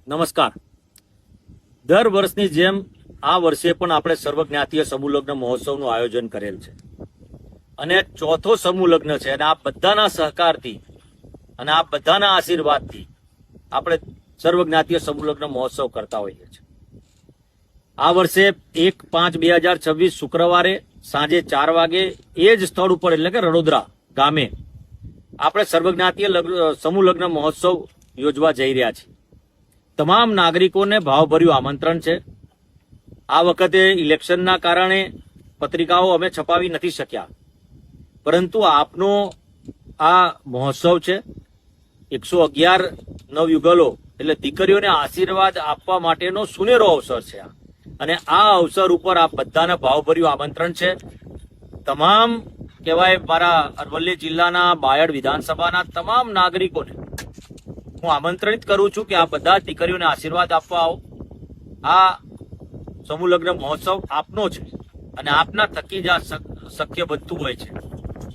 નમસ્કાર. દર વર્ષની જેમ આ વર્ષે પણ આપણે સર્વજ્ઞાતીય સમૂહ લગ્ન મહોત્સવનું આયોજન કરેલ છે અને ચોથો સમૂહ લગ્ન છે અને આ બધાના સહકારથી અને આ બધાના આશીર્વાદથી આપણે સર્વજ્ઞાતીય સમૂહ લગ્ન મહોત્સવ કરતા હોઈએ છીએ. આ વર્ષે 1/5/2026 શુક્રવારે સાંજે 4 વાગે એ જ સ્થળ ઉપર એટલે કે રડોદરા ગામે આપણે સર્વજ્ઞાતીય સમૂહ લગ્ન મહોત્સવ યોજવા જઈ રહ્યા છીએ. તમામ નાગરિકોને ભાવભર્યું આમંત્રણ છે. આ વખતે ઇલેક્શનના કારણે પત્રિકાઓ અમે છપાવી નથી શક્યા, પરંતુ આપનો આ મહોત્સવ છે. 111 નવયુગલો એટલે દીકરીઓને આશીર્વાદ આપવા માટેનો સુનેરો અવસર છે અને આ અવસર ઉપર આપ બધાને ભાવભર્યું આમંત્રણ છે. તમામ કહેવાય મારા અરવલ્લી જિલ્લાના બાયડ વિધાનસભાના તમામ નાગરિકોને હું આમંત્રિત કરું છું કે આ બધા દીકરીઓને આશીર્વાદ આપવા આવો. આ સમૂહ લગ્ન મહોત્સવ આપનો છે અને આપના થકી જ આ શક્ય બનતું હોય છે.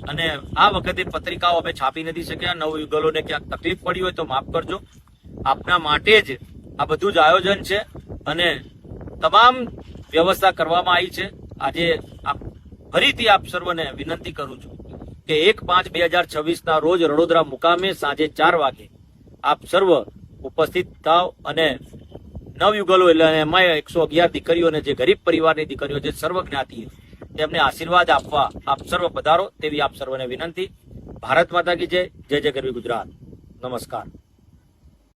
અને આ વખતે પત્રિકાઓ અમે છાપી નથી શક્યા. નવયુગલોને ક્યાંક તકલીફ પડી હોય તો માફ કરજો. આપના માટે જ આ બધું જ આયોજન છે અને તમામ વ્યવસ્થા કરવામાં આવી છે. આજે ફરીથી આપ સર્વને વિનંતી કરું છું કે 1/5/2026 રોજ રડોદરા મુકામે સાંજે 4 વાગે આપ સર્વ ઉપસ્થિત થાવ અને નવયુગલો એટલે એમાં 111 દીકરીઓને જે ગરીબ પરિવારની દીકરીઓ જે સર્વજ્ઞાતી તેમને આશીર્વાદ આપવા આપ સર્વ પધારો તેવી આપ સર્વને વિનંતી. ભારત માતા કી જય. જય જય ગરવી ગુજરાત. નમસ્કાર.